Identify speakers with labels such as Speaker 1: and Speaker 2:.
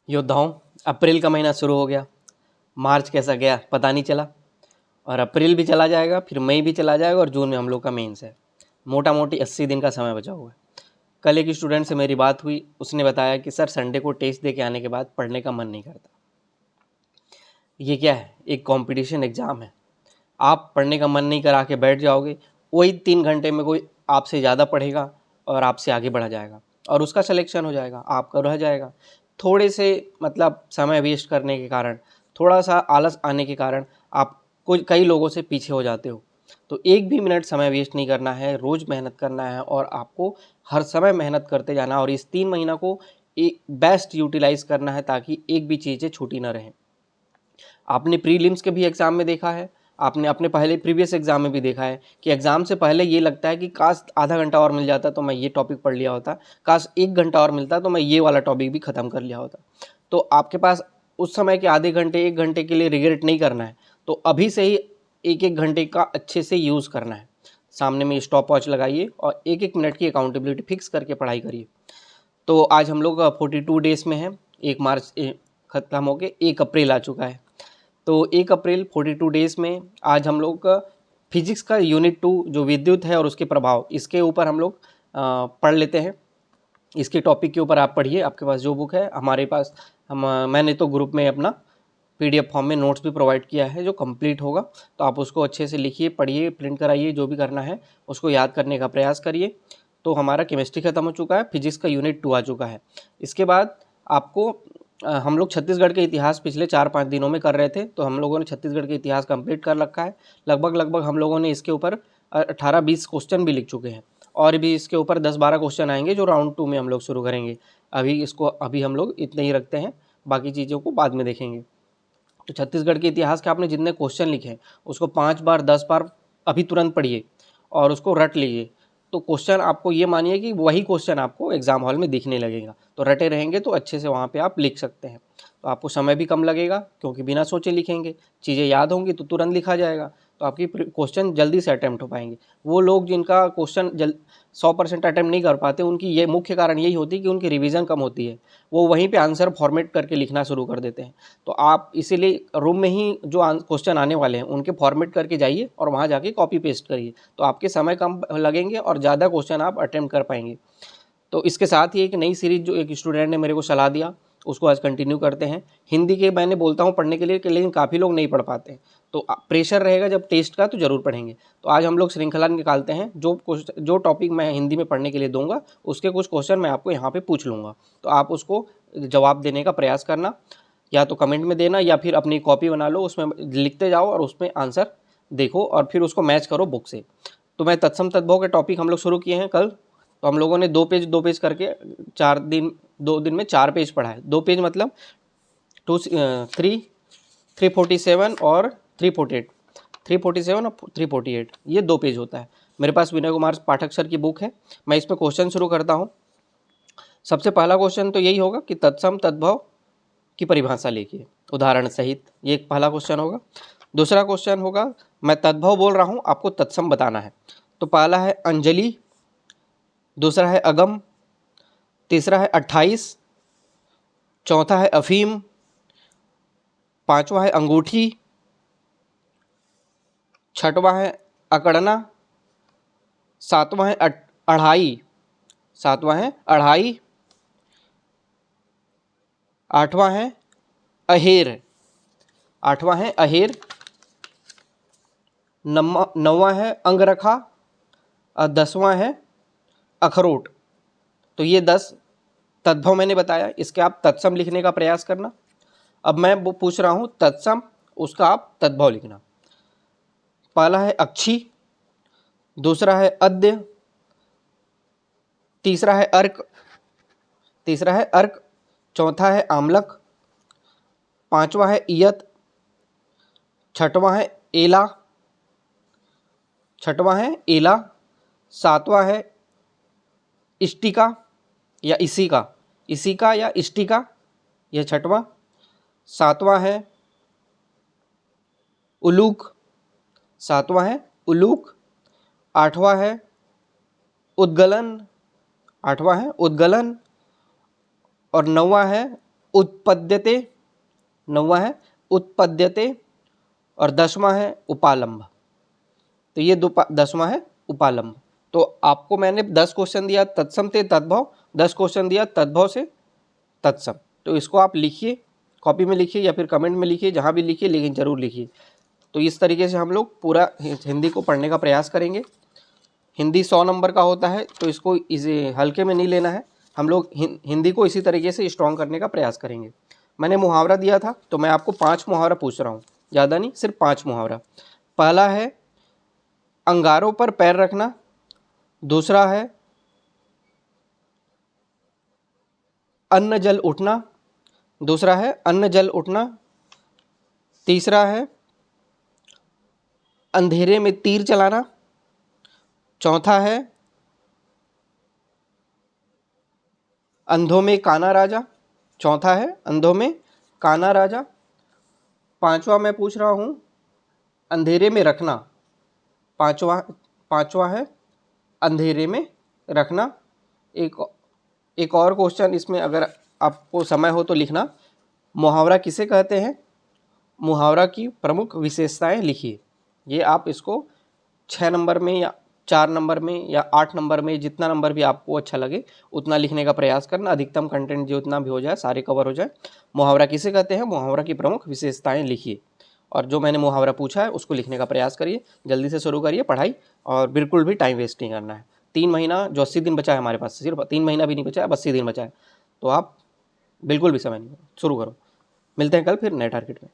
Speaker 1: योद्धाओं, अप्रैल का महीना शुरू हो गया। मार्च कैसा गया पता नहीं चला, और अप्रैल भी चला जाएगा, फिर मई भी चला जाएगा, और जून में हम लोग का मेंस है। मोटा मोटी 80 दिन का समय बचा हुआ है। कल एक स्टूडेंट से मेरी बात हुई, उसने बताया कि सर संडे को टेस्ट दे के आने के बाद पढ़ने का मन नहीं करता। ये क्या है? एक कंपटीशन एग्ज़ाम है। आप पढ़ने का मन नहीं करा के बैठ जाओगे, वही 3 घंटे में कोई आपसे ज़्यादा पढ़ेगा और आपसे आगे बढ़ा जाएगा, और उसका सिलेक्शन हो जाएगा, आपका रह जाएगा। थोड़े से मतलब समय वेस्ट करने के कारण, थोड़ा सा आलस आने के कारण आप कई लोगों से पीछे हो जाते हो। तो एक भी मिनट समय वेस्ट नहीं करना है, रोज़ मेहनत करना है, और आपको हर समय मेहनत करते जाना, और इस 3 महीना को एक बेस्ट यूटिलाइज़ करना है, ताकि एक भी चीज़ें छूटी ना रहें। आपने प्रीलिम्स के भी एग्ज़ाम में देखा है, आपने अपने पहले प्रीवियस एग्ज़ाम में भी देखा है कि एग्ज़ाम से पहले ये लगता है कि काश आधा घंटा और मिल जाता तो मैं ये टॉपिक पढ़ लिया होता, काश 1 घंटा और मिलता तो मैं ये वाला टॉपिक भी ख़त्म कर लिया होता। तो आपके पास उस समय के आधे घंटे 1 घंटे के लिए रिग्रेट नहीं करना है, तो अभी से ही 1-1 घंटे का अच्छे से यूज़ करना है। सामने में स्टॉप वॉच लगाइए और 1-1 मिनट की अकाउंटेबिलिटी फिक्स करके पढ़ाई करिए। तो आज हम लोग 42 डेज़ में हैं। 1 मार्च ख़त्म हो के 1 अप्रैल आ चुका है। तो 1 अप्रैल 42 डेज़ में आज हम लोग फिजिक्स का यूनिट 2 जो विद्युत है और उसके प्रभाव, इसके ऊपर हम लोग पढ़ लेते हैं। इसके टॉपिक के ऊपर आप पढ़िए, आपके पास जो बुक है, हमारे पास मैंने तो ग्रुप में अपना PDF फॉर्म में नोट्स भी प्रोवाइड किया है जो कंप्लीट होगा। तो आप उसको अच्छे से लिखिए, पढ़िए, प्रिंट कराइए, जो भी करना है उसको याद करने का प्रयास करिए। तो हमारा केमिस्ट्री ख़त्म हो चुका है, फिजिक्स का यूनिट 2 आ चुका है। इसके बाद आपको हम लोग छत्तीसगढ़ के इतिहास पिछले 4-5 दिनों में कर रहे थे, तो हम लोगों ने छत्तीसगढ़ के इतिहास कंप्लीट कर रखा है। लगभग हम लोगों ने इसके ऊपर 18-20 क्वेश्चन भी लिख चुके हैं, और भी इसके ऊपर 10-12 क्वेश्चन आएंगे जो राउंड 2 में हम लोग शुरू करेंगे। अभी हम लोग इतने ही रखते हैं, बाकी चीज़ों को बाद में देखेंगे। तो छत्तीसगढ़ के इतिहास के आपने जितने क्वेश्चन लिखे हैं उसको 5 बार 10 बार अभी तुरंत पढ़िए और उसको रट लीजिए। तो क्वेश्चन आपको ये मानिए कि वही क्वेश्चन आपको एग्जाम हॉल में दिखने लगेगा। तो रटे रहेंगे तो अच्छे से वहाँ पे आप लिख सकते हैं। तो आपको समय भी कम लगेगा, क्योंकि बिना सोचे लिखेंगे, चीज़ें याद होंगी तो तुरंत लिखा जाएगा। तो आपकी क्वेश्चन जल्दी से अटैम्प्ट हो पाएंगे। वो लोग जिनका क्वेश्चन 100% अटैम्प्ट नहीं कर पाते, उनकी ये मुख्य कारण यही होती है कि उनकी रिवीजन कम होती है। वो वहीं पे आंसर फॉर्मेट करके लिखना शुरू कर देते हैं। तो आप इसीलिए रूम में ही जो क्वेश्चन आने वाले हैं उनके फॉर्मेट करके जाइए और वहाँ जाके कॉपी पेस्ट करिए। तो आपके समय कम लगेंगे और ज़्यादा क्वेश्चन आप अटेम्प्ट कर पाएंगे। तो इसके साथ ही एक नई सीरीज जो एक स्टूडेंट ने मेरे को सलाह दिया, उसको आज कंटिन्यू करते हैं। हिंदी के मैंने बोलता हूँ पढ़ने के लिए, लेकिन काफ़ी लोग नहीं पढ़ पाते हैं। तो प्रेशर रहेगा जब टेस्ट का, तो ज़रूर पढ़ेंगे। तो आज हम लोग श्रृंखला निकालते हैं, जो टॉपिक मैं हिंदी में पढ़ने के लिए दूंगा उसके कुछ क्वेश्चन मैं आपको यहाँ पे पूछ लूँगा। तो आप उसको जवाब देने का प्रयास करना, या तो कमेंट में देना या फिर अपनी कॉपी बना लो, उसमें लिखते जाओ और उसमें आंसर देखो और फिर उसको मैच करो बुक से। तो मैं तत्सम तद्भव के टॉपिक हम लोग शुरू किए हैं कल। तो हम लोगों ने 2 पेज करके 2 दिन में 4 पेज पढ़ा है। 2 पेज मतलब 347 और 348, 347 और 348, ये 2 पेज होता है। मेरे पास विनय कुमार पाठक सर की बुक है। मैं इसमें क्वेश्चन शुरू करता हूँ। सबसे पहला क्वेश्चन तो यही होगा कि तत्सम तद्भव की परिभाषा लिखिए उदाहरण सहित। ये एक पहला क्वेश्चन होगा। दूसरा क्वेश्चन होगा, मैं तद्भव बोल रहा हूँ, आपको तत्सम बताना है। तो पहला है अंजलि, दूसरा है अगम, तीसरा है 28, चौथा है अफीम, पांचवा है अंगूठी, छठवां है अकड़ना, सातवां है अढ़ाई, आठवां है अहेर, नौवां है अंगरखा और 10वां है अखरोट। तो ये 10 तद्भव मैंने बताया, इसके आप तत्सम लिखने का प्रयास करना। अब मैं वो पूछ रहा हूँ तत्सम, उसका आप तद्भव लिखना। पहला है अक्षी, दूसरा है अद्य, तीसरा है अर्क, चौथा है आमलक, पांचवा है इयत, छठवां है एला, सातवां है इष्टिका या इष्टिका, यह छठवां। सातवां है उलूक, आठवां है उद्गलन, और नौवां है उत्पद्यते, 9वां है उत्पद्यते, और 10वां है उपालंब। तो ये 10वां है उपालंब। तो आपको मैंने 10 क्वेश्चन दिया तत्सम से तद्भव, 10 क्वेश्चन दिया तद्भव से तत्सम। तो इसको आप लिखिए, कॉपी में लिखिए या फिर कमेंट में लिखिए, जहाँ भी लिखिए, लेकिन ज़रूर लिखिए। तो इस तरीके से हम लोग पूरा हिंदी को पढ़ने का प्रयास करेंगे। हिंदी 100 नंबर का होता है, तो इसको इसे हल्के में नहीं लेना है। हम लोग हिंदी को इसी तरीके से स्ट्रॉन्ग करने का प्रयास करेंगे। मैंने मुहावरा दिया था, तो मैं आपको 5 मुहावरा पूछ रहा हूँ, ज़्यादा नहीं, सिर्फ 5 मुहावरा। पहला है अंगारों पर पैर रखना, दूसरा है अन्न जल उठना, दूसरा है अन्न जल उठना, तीसरा है अंधेरे में तीर चलाना, चौथा है अंधों में काना राजा, चौथा है अंधों में काना राजा। पांचवा मैं पूछ रहा हूँ अंधेरे में रखना, पांचवा है अंधेरे में रखना। एक और क्वेश्चन इसमें, अगर आपको समय हो तो लिखना, मुहावरा किसे कहते हैं, मुहावरा की प्रमुख विशेषताएं लिखिए। ये आप इसको 6 नंबर में या 4 नंबर में या 8 नंबर में, जितना नंबर भी आपको अच्छा लगे उतना लिखने का प्रयास करना। अधिकतम कंटेंट जितना भी हो जाए, सारे कवर हो जाए। मुहावरा किसे कहते हैं, मुहावरा की प्रमुख विशेषताएं लिखिए, और जो मैंने मुहावरा पूछा है उसको लिखने का प्रयास करिए। जल्दी से शुरू करिए पढ़ाई, और बिल्कुल भी टाइम वेस्ट नहीं करना है। 3 महीना जो 80 दिन बचा है हमारे पास, सिर्फ 3 महीना भी नहीं बचा है, 80 दिन बचा है, तो आप बिल्कुल भी समय नहीं, शुरू करो। मिलते हैं कल फिर नए टारगेट में।